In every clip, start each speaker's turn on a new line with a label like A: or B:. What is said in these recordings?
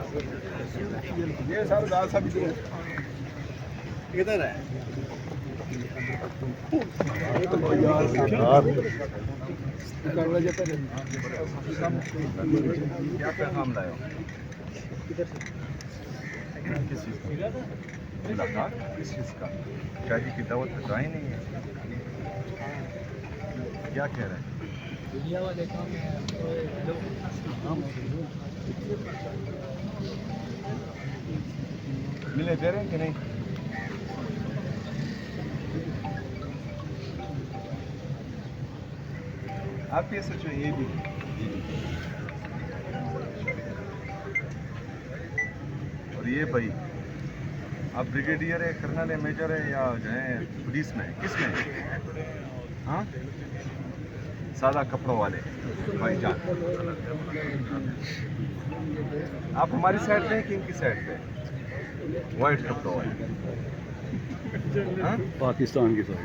A: ये सर दाल सब इधर है।
B: क्या पैगाम लाए हो? किस चीज़ का मुलाकात? किस चीज़ का? शादी की दावत पे तो आई नहीं है। क्या कह रहे हैं? मिले दे रहे हैं कि नहीं? आप ये सोचो, ये भी और ये भाई आप ब्रिगेडियर है, कर्नल है, मेजर है, या जो है पुलिस में, किस में? हाँ, सादा कपड़ों वाले भाईजान, आप हमारी साइड पे हैं कि इनकी साइड पे? वाइट कपड़ों वाले, हाँ?
A: पाकिस्तान के साथ।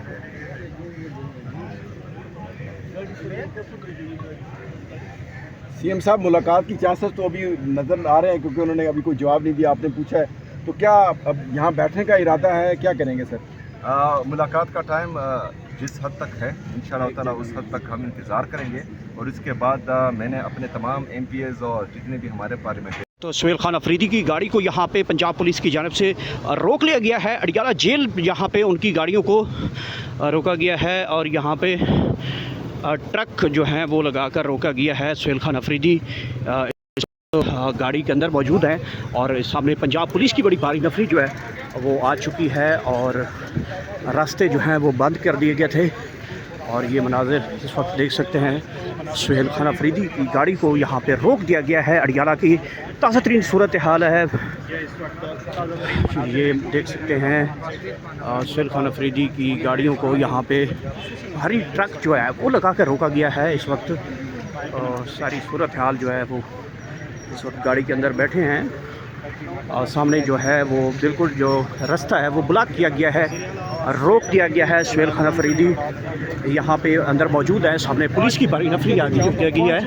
A: सीएम साहब, मुलाकात की चांसेस तो अभी नज़र आ रहे हैं, क्योंकि उन्होंने अभी कोई जवाब नहीं दिया। आपने पूछा है तो क्या अब यहाँ बैठने का इरादा है, क्या करेंगे सर?
B: मुलाकात का टाइम जिस हद तक है इंशाअल्लाह ताला उस हद तक हम इंतज़ार करेंगे, और इसके बाद मैंने अपने तमाम MPs और जितने भी हमारे पार्लियामेंट
C: तो सुहेल खान अफरीदी की गाड़ी को यहाँ पे पंजाब पुलिस की जानिब से रोक लिया गया है। अडियाला जेल यहाँ पे उनकी गाड़ियों को रोका गया है, और यहाँ पे ट्रक जो हैं वो लगाकर रोका गया है। सुहेल खान अफरीदी गाड़ी के अंदर मौजूद हैं, और सामने पंजाब पुलिस की बड़ी भारी नफरी जो है वो आ चुकी है, और रास्ते जो हैं वो बंद कर दिए गए थे। और ये मनाजिर इस वक्त देख सकते हैं, सुहेल खान अफरीदी की गाड़ी को यहाँ पे रोक दिया गया है। अडियाला की ताज़ा तरीन सूरत हाल है, ये देख सकते हैं। सुहेल खान अफरीदी की गाड़ियों को यहाँ पे भारी ट्रक जो है वो लगा कर रोका गया है। इस वक्त सारी सूरत हाल जो है वो इस वक्त गाड़ी के अंदर बैठे हैं, और सामने जो है वो बिल्कुल जो रास्ता है वो ब्लॉक किया गया है, रोक दिया गया है। सुहेल खान अफरीदी यहाँ पे अंदर मौजूद है, सामने पुलिस की बड़ी नफरी आगे की गई है,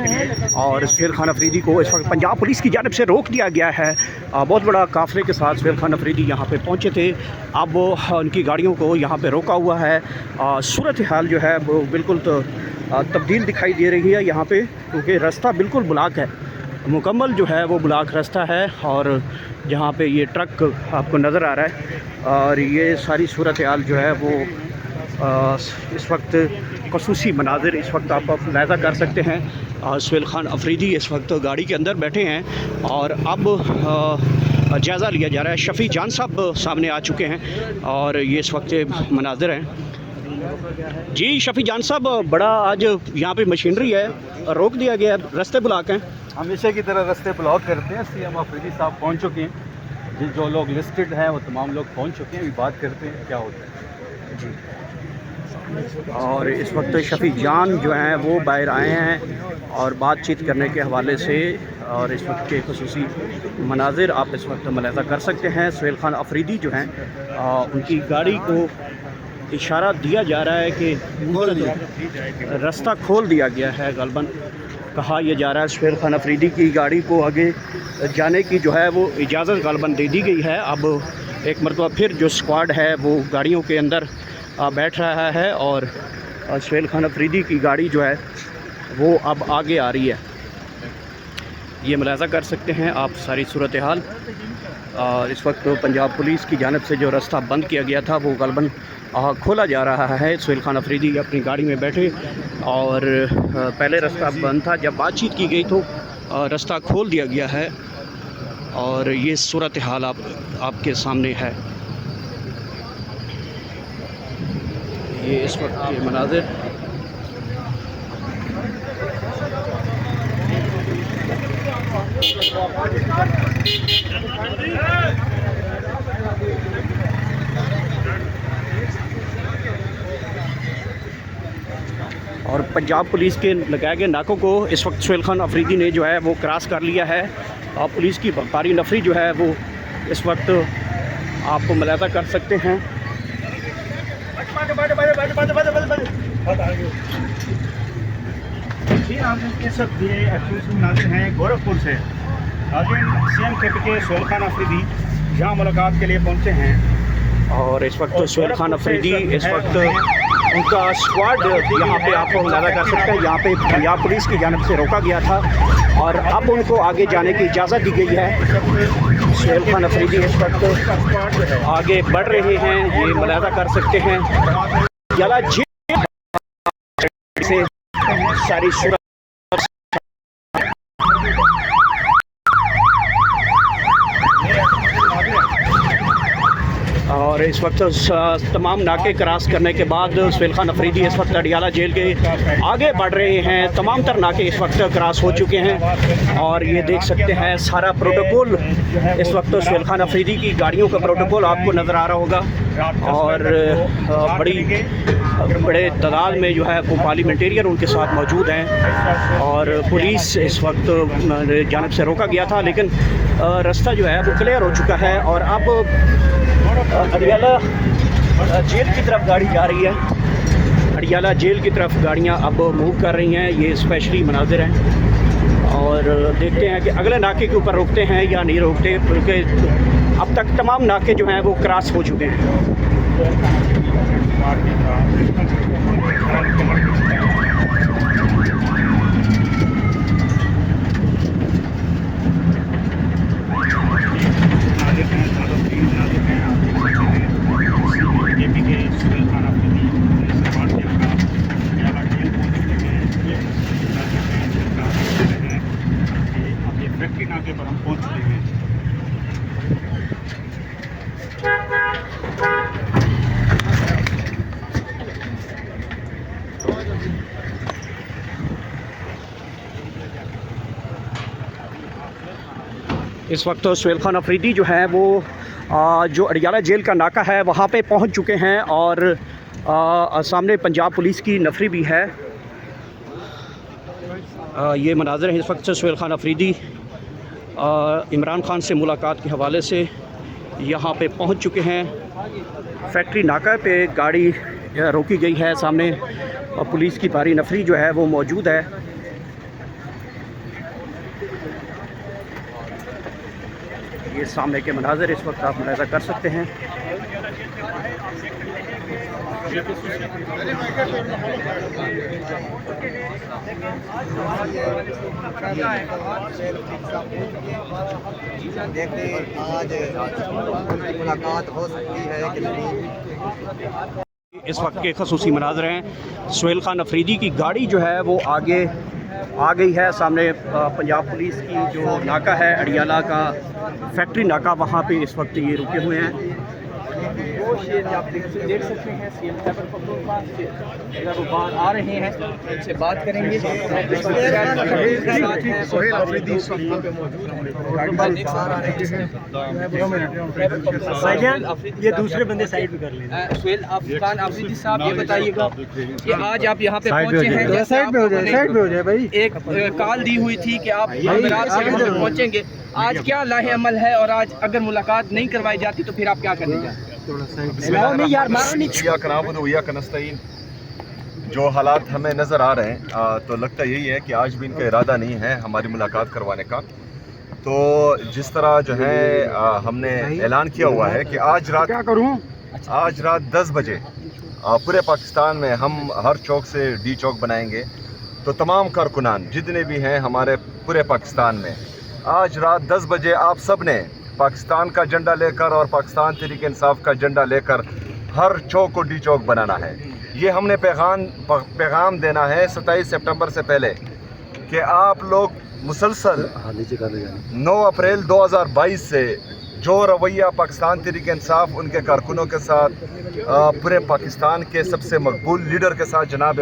C: और सुहेल खान अफरीदी को इस वक्त पंजाब पुलिस की जानिब से रोक दिया गया है। बहुत बड़ा काफ़िले के साथ सुहेल खान अफरीदी यहाँ पे पहुँचे थे, अब वो उनकी गाड़ियों को यहाँ पे रोका हुआ है। सूरत हाल जो है वो बिल्कुल तो तब्दील दिखाई दे रही है यहाँ पे, क्योंकि रास्ता बिल्कुल ब्लॉक है, मुकम्मल जो है वो ब्लॉक रास्ता है, और जहाँ पे ये ट्रक आपको नज़र आ रहा है, और ये सारी सूरत हाल जो है वो इस वक्त खसूसी मनाजिर इस वक्त आप मुलाहिज़ा कर सकते हैं। सुहेल खान अफरीदी इस वक्त गाड़ी के अंदर बैठे हैं, और अब जायज़ा लिया जा रहा है। शफ़ी जान साहब सामने आ चुके हैं, और ये इस वक्त मनाजिर हैं। जी शफ़ी जान साहब, बड़ा आज यहाँ पे मशीनरी है, रोक दिया गया, रास्ते ब्लॉक हैं।
A: हमेशा की तरह रास्ते ब्लॉक करते हैं। सीएम अफरीदी साहब पहुंच चुके हैं, जो लोग लिस्टेड हैं वो तमाम लोग पहुंच चुके हैं। अभी बात करते हैं क्या होता है जी।
C: और इस वक्त शफ़ी जान जो हैं वो बाहर आए हैं, और बातचीत करने के हवाले से, और इस वक्त के खुसूसी मनाजिर आप इस वक्त मुलाहिज़ा कर सकते हैं। सुहेल खान अफरीदी जो हैं उनकी गाड़ी को इशारा दिया जा रहा है कि रास्ता खोल दिया गया है। गलबन कहा यह जा रहा है सुहेल खान अफरीदी की गाड़ी को आगे जाने की जो है वो इजाज़त गलबन दे दी गई है। अब एक मरतबा फिर जो स्क्वाड है वो गाड़ियों के अंदर बैठ रहा है, और सुहेल खान अफरीदी की गाड़ी जो है वो अब आगे आ रही है। ये मुलाहिज़ा कर सकते हैं आप सारी सूरत हाल। और इस वक्त पंजाब पुलिस की जानिब से जो रास्ता बंद किया गया था वो गलबन खोला जा रहा है। सुहेल खान अफरीदी अपनी गाड़ी में बैठे, और पहले रास्ता बंद था, जब बातचीत की गई तो रास्ता खोल दिया गया है, और ये सूरत हाल आपके सामने है। ये इस वक्त के मनाजिर। और पंजाब पुलिस के लगाए गए नाकों को इस वक्त सुहेल खान अफरीदी ने जो है वो क्रॉस कर लिया है, और पुलिस की भारी नफरी जो है वो इस वक्त आपको मुलाहिज़ा कर सकते हैं।
D: जी, आप इसके सब ये एक्चुअली हैं गोरखपुर से।
C: सीएम के सुहेल खान अफरीदी यहाँ मुलाकात के लिए पहुँचे हैं और इस वक्त सुहेल खान अफरीदी इस वक्त उनका स्क्वाड यहाँ पे आपको अंदाज़ा कर सकते हैं, यहाँ पे पंजाब पुलिस की जानिब से रोका गया था और अब उनको आगे जाने की इजाज़त दी गई है। सुहेल खान अफरीदी इस वक्त आगे बढ़ रहे हैं, ये मुलाजा कर सकते हैं। अडियाला जेल से सारी सूरत और इस वक्त तमाम नाके क्रॉस करने के बाद सुहेल खान अफरीदी इस वक्त अडियाला जेल के आगे बढ़ रहे हैं। तमाम तर नाके इस वक्त क्रॉस हो चुके हैं और ये देख सकते हैं सारा प्रोटोकॉल इस वक्त सुहेल खान अफरीदी की गाड़ियों का प्रोटोकॉल आपको नज़र आ रहा होगा और बड़े तादाद में जो है वो पार्लियामेंटेरियन उनके साथ मौजूद हैं और पुलिस इस वक्त जानिब से रोका गया था, लेकिन रास्ता जो है वो क्लियर हो चुका है और अब अडियाला जेल की तरफ गाड़ी जा रही है। अडियाला जेल की तरफ गाड़ियां अब मूव कर रही हैं। ये स्पेशली मनाजिर हैं और देखते हैं कि अगले नाके के ऊपर रोकते हैं या नहीं रोकते, क्योंकि अब तक तमाम नाके जो हैं वो क्रॉस हो चुके हैं। नाके पर हम पहुंच चुके हैं। इस वक्त सुहेल खान अफरीदी जो है वो जो अडियाला जेल का नाका है वहाँ पे पहुँच चुके हैं और सामने पंजाब पुलिस की नफरी भी है। ये मनाज़र हैं इस वक्त सुहेल खान अफरीदी इमरान खान से मुलाकात के हवाले से यहाँ पे पहुँच चुके हैं। फैक्ट्री नाका पे गाड़ी रोकी गई है, सामने पुलिस की भारी नफरी जो है वो मौजूद है। ये सामने के मनाज़र इस वक्त आप मुलाज़ा कर सकते हैं।
D: देखते आज उनकी मुलाकात हो सकती है कि नहीं।
C: इस वक्त के खसूसी मनाज़र हैं। सुहेल खान अफरीदी की गाड़ी जो है वो आगे आ गई है। सामने पंजाब पुलिस की जो नाका है अडियाला का फैक्ट्री नाका, वहाँ पे इस वक्त ये रुके हुए हैं।
E: आप देख सकते हैं सीएम खैबर पख्तूनख्वा से अगर वो बाहर आ रहे हैं उनसे बात करेंगे।
A: सुहेल अफरीदी
E: ये दूसरे बंदे साइड पे कर लें। सुहेल खान अफरीदी साहब ये बताइएगा कि आज आप यहाँ पे पहुँचे हैं,
D: साइड पे हो जाए भाई।
E: एक कॉल दी हुई थी कि आप रात से यहाँ पे पहुँचेंगे, आज क्या लाहे अमल है और आज अगर मुलाकात नहीं करवाई जाती तो फिर आप क्या करने जाते?
B: जो हालात हमें नज़र आ रहे हैं तो लगता यही है कि आज भी इनका इरादा नहीं है हमारी मुलाकात करवाने का। तो जिस तरह जो है हमने ऐलान किया हुआ है कि आज रात 10 बजे पूरे पाकिस्तान में हम हर चौक से डी चौक बनाएंगे। तो तमाम कारकुनान जितने भी हैं हमारे पूरे पाकिस्तान में आज रात 10 बजे आप सब ने पाकिस्तान का झंडा लेकर और पाकिस्तान तहरीक इंसाफ का झंडा लेकर हर चौक को डी चौक बनाना है। ये हमने पैगाम देना है 27 सितंबर से पहले कि आप लोग मुसलसल 9 अप्रैल 2022 से जो रवैया पाकिस्तान तहरीक इंसाफ उनके कारकुनों के साथ पूरे पाकिस्तान के सबसे मकबूल लीडर के साथ जनाब